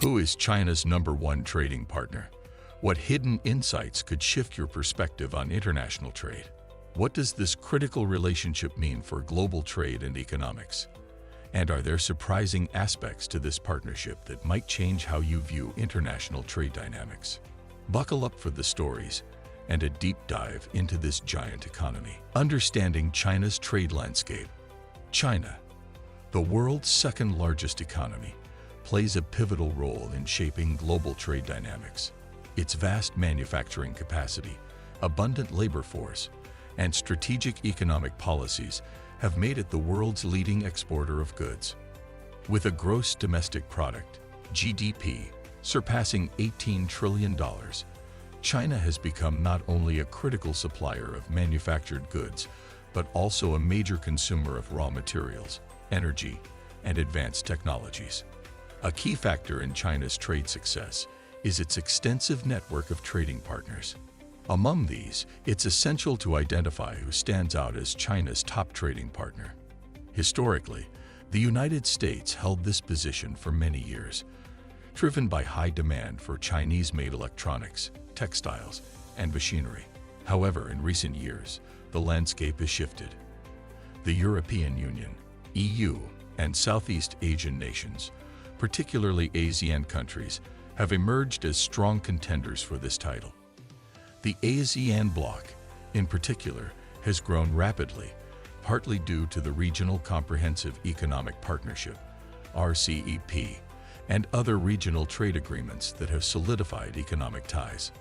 Who is China's #1 trading partner? What hidden insights could shift your perspective on international trade? What does this critical relationship mean for global trade and economics? And are there surprising aspects to this partnership that might change how you view international trade dynamics? Buckle up for the stories and a deep dive into this giant economy. Understanding China's trade landscape. China, the world's second-largest economy, plays a pivotal role in shaping global trade dynamics. Its vast manufacturing capacity, abundant labor force, and strategic economic policies have made it the world's leading exporter of goods. With a gross domestic product, GDP, surpassing $18 trillion, China has become not only a critical supplier of manufactured goods, but also a major consumer of raw materials, energy, and advanced technologies. A key factor in China's trade success is its extensive network of trading partners. Among these, it's essential to identify who stands out as China's top trading partner. Historically, the United States held this position for many years, driven by high demand for Chinese-made electronics, textiles, and machinery. However, in recent years, the landscape has shifted. The European Union, EU, and Southeast Asian nations, particularly ASEAN countries, have emerged as strong contenders for this title. The ASEAN bloc, in particular, has grown rapidly, partly due to the Regional Comprehensive Economic Partnership, RCEP, and other regional trade agreements that have solidified economic ties.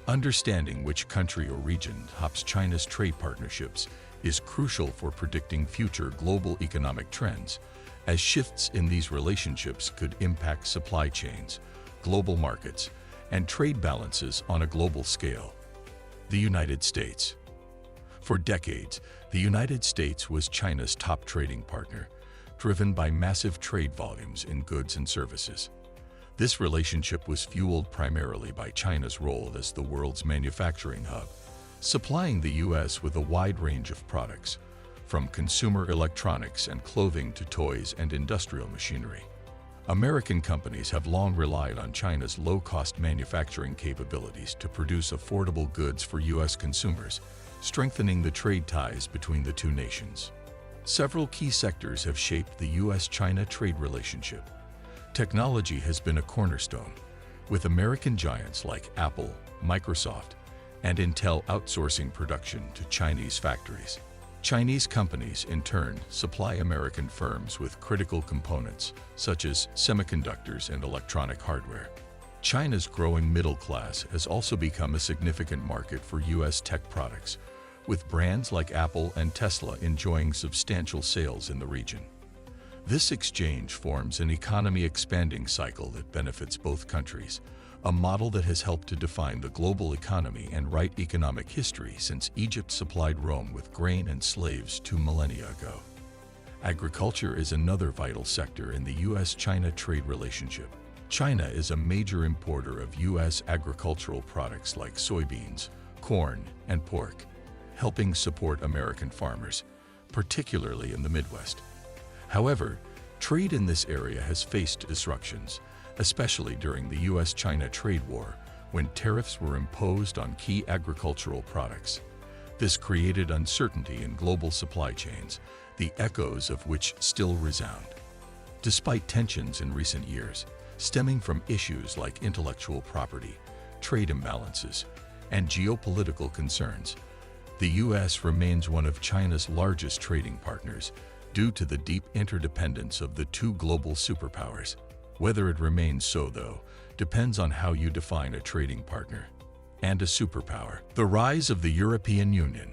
Understanding which country or region tops China's trade partnerships is crucial for predicting future global economic trends, as shifts in these relationships could impact supply chains, global markets, and trade balances on a global scale. The United States. For decades, the United States was China's top trading partner, driven by massive trade volumes in goods and services. This relationship was fueled primarily by China's role as the world's manufacturing hub, supplying the U.S. with a wide range of products, from consumer electronics and clothing to toys and industrial machinery. American companies have long relied on China's low-cost manufacturing capabilities to produce affordable goods for U.S. consumers, strengthening the trade ties between the two nations. Several key sectors have shaped the U.S.-China trade relationship. Technology has been a cornerstone, with American giants like Apple, Microsoft, and Intel outsourcing production to Chinese factories. Chinese companies, in turn, supply American firms with critical components, such as semiconductors and electronic hardware. China's growing middle class has also become a significant market for U.S. tech products, with brands like Apple and Tesla enjoying substantial sales in the region. This exchange forms an economy-expanding cycle that benefits both countries, a model that has helped to define the global economy and write economic history since Egypt supplied Rome with grain and slaves 2 millennia ago. Agriculture is another vital sector in the U.S.-China trade relationship. China is a major importer of U.S. agricultural products like soybeans, corn, and pork, helping support American farmers, particularly in the Midwest. However, trade in this area has faced disruptions, especially during the U.S.-China trade war, when tariffs were imposed on key agricultural products. This created uncertainty in global supply chains, the echoes of which still resound. Despite tensions in recent years, stemming from issues like intellectual property, trade imbalances, and geopolitical concerns, the U.S. remains one of China's largest trading partners due to the deep interdependence of the two global superpowers. Whether it remains so, though, depends on how you define a trading partner and a superpower. The rise of the European Union.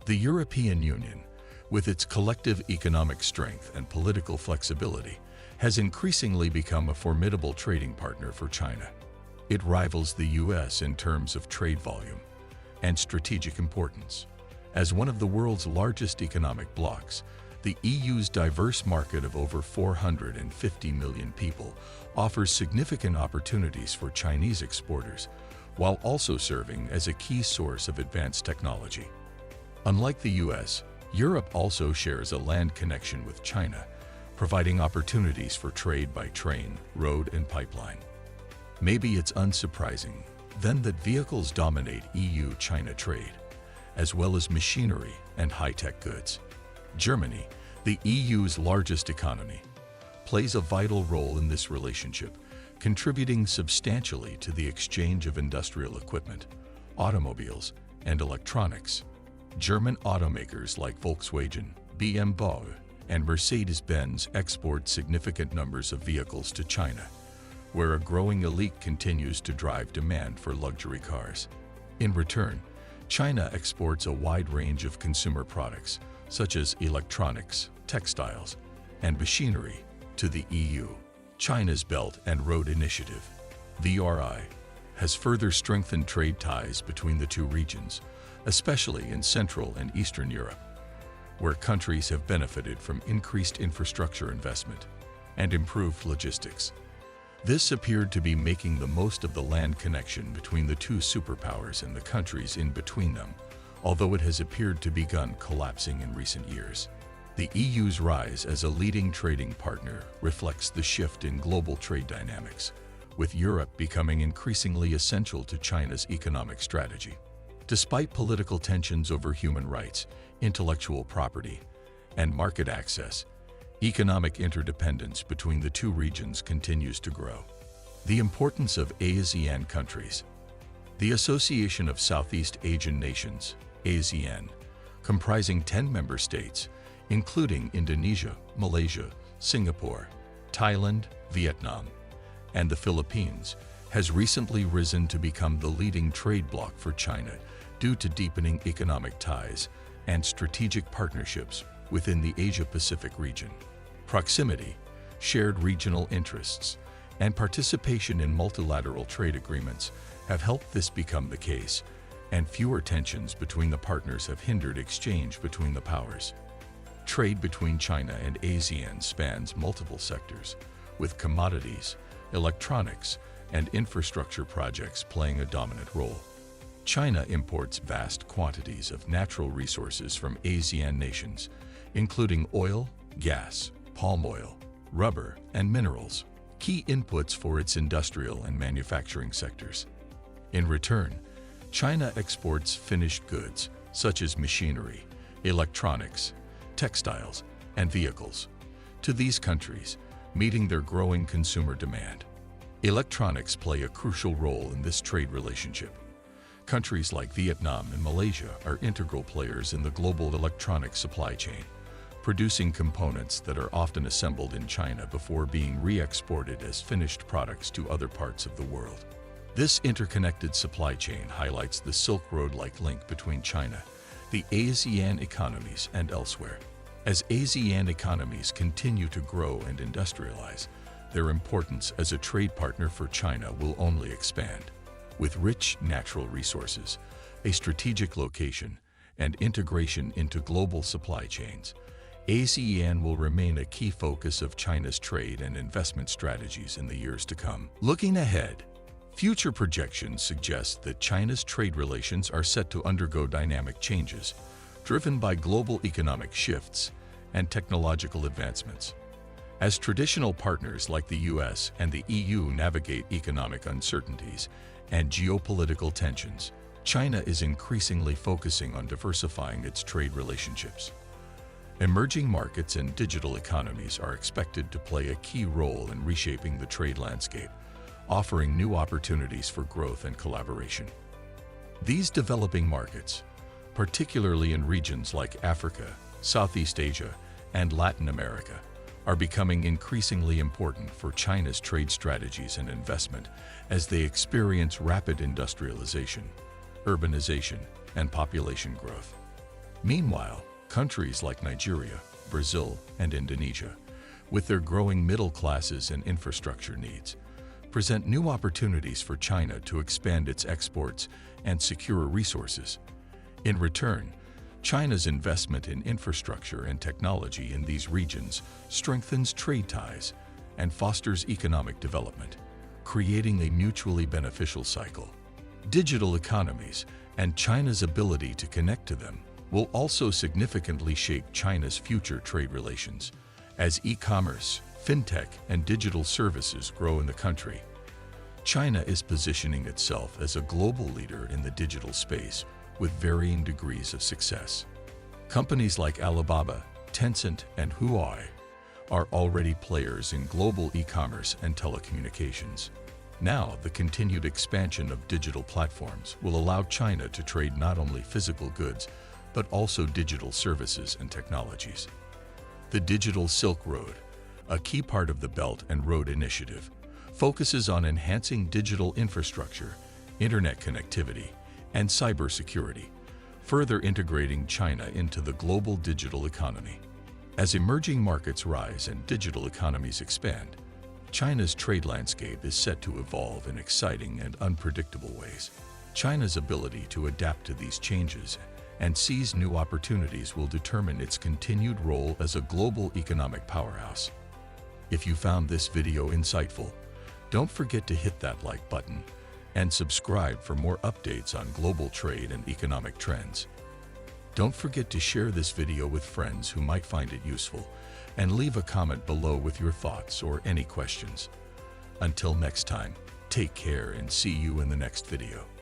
The European Union, with its collective economic strength and political flexibility, has increasingly become a formidable trading partner for China. It rivals the U.S. in terms of trade volume and strategic importance. As one of the world's largest economic blocs, the EU's diverse market of over 450 million people offers significant opportunities for Chinese exporters, while also serving as a key source of advanced technology. Unlike the US, Europe also shares a land connection with China, providing opportunities for trade by train, road, and pipeline. Maybe it's unsurprising, then, that vehicles dominate EU-China trade, as well as machinery and high-tech goods. Germany, the EU's largest economy, plays a vital role in this relationship, contributing substantially to the exchange of industrial equipment, automobiles, and electronics. German automakers like Volkswagen, BMW, and Mercedes-Benz export significant numbers of vehicles to China, where a growing elite continues to drive demand for luxury cars. In return, China exports a wide range of consumer products, such as electronics, textiles, and machinery, to the EU. China's Belt and Road Initiative, BRI, has further strengthened trade ties between the two regions, especially in Central and Eastern Europe, where countries have benefited from increased infrastructure investment and improved logistics. This appeared to be making the most of the land connection between the two superpowers and the countries in between them, although it has appeared to begun collapsing in recent years. The EU's rise as a leading trading partner reflects the shift in global trade dynamics, with Europe becoming increasingly essential to China's economic strategy. Despite political tensions over human rights, intellectual property, and market access, economic interdependence between the two regions continues to grow. The importance of ASEAN countries. The Association of Southeast Asian Nations, ASEAN, comprising 10 member states, including Indonesia, Malaysia, Singapore, Thailand, Vietnam, and the Philippines, has recently risen to become the leading trade bloc for China due to deepening economic ties and strategic partnerships within the Asia-Pacific region. Proximity, shared regional interests, and participation in multilateral trade agreements have helped this become the case, and fewer tensions between the partners have hindered exchange between the powers. Trade between China and ASEAN spans multiple sectors, with commodities, electronics, and infrastructure projects playing a dominant role. China imports vast quantities of natural resources from ASEAN nations, including oil, gas, palm oil, rubber, and minerals, key inputs for its industrial and manufacturing sectors. In return, China exports finished goods such as machinery, electronics, textiles, and vehicles to these countries, meeting their growing consumer demand. Electronics play a crucial role in this trade relationship. Countries like Vietnam and Malaysia are integral players in the global electronics supply chain, producing components that are often assembled in China before being re-exported as finished products to other parts of the world. This interconnected supply chain highlights the Silk Road-like link between China, the ASEAN economies, and elsewhere. As ASEAN economies continue to grow and industrialize, their importance as a trade partner for China will only expand. With rich natural resources, a strategic location, and integration into global supply chains, ASEAN will remain a key focus of China's trade and investment strategies in the years to come. Looking ahead, future projections suggest that China's trade relations are set to undergo dynamic changes, driven by global economic shifts and technological advancements. As traditional partners like the US and the EU navigate economic uncertainties and geopolitical tensions, China is increasingly focusing on diversifying its trade relationships. Emerging markets and digital economies are expected to play a key role in reshaping the trade landscape, offering new opportunities for growth and collaboration. These developing markets, particularly in regions like Africa, Southeast Asia, and Latin America, are becoming increasingly important for China's trade strategies and investment as they experience rapid industrialization, urbanization, and population growth. Meanwhile, countries like Nigeria, Brazil, and Indonesia, with their growing middle classes and infrastructure needs, present new opportunities for China to expand its exports and secure resources. In return, China's investment in infrastructure and technology in these regions strengthens trade ties and fosters economic development, creating a mutually beneficial cycle. Digital economies and China's ability to connect to them will also significantly shape China's future trade relations, As e-commerce, fintech, and digital services grow in the country, China is positioning itself as a global leader in the digital space with varying degrees of success. Companies like Alibaba, Tencent, and Huawei are already players in global e-commerce and telecommunications. Now, the continued expansion of digital platforms will allow China to trade not only physical goods, but also digital services and technologies. The Digital Silk Road, a key part of the Belt and Road Initiative, focuses on enhancing digital infrastructure, internet connectivity, and cybersecurity, further integrating China into the global digital economy. As emerging markets rise and digital economies expand, China's trade landscape is set to evolve in exciting and unpredictable ways. China's ability to adapt to these changes and seize new opportunities will determine its continued role as a global economic powerhouse. If you found this video insightful, don't forget to hit that like button and subscribe for more updates on global trade and economic trends. Don't forget to share this video with friends who might find it useful, and leave a comment below with your thoughts or any questions. Until next time, take care and see you in the next video.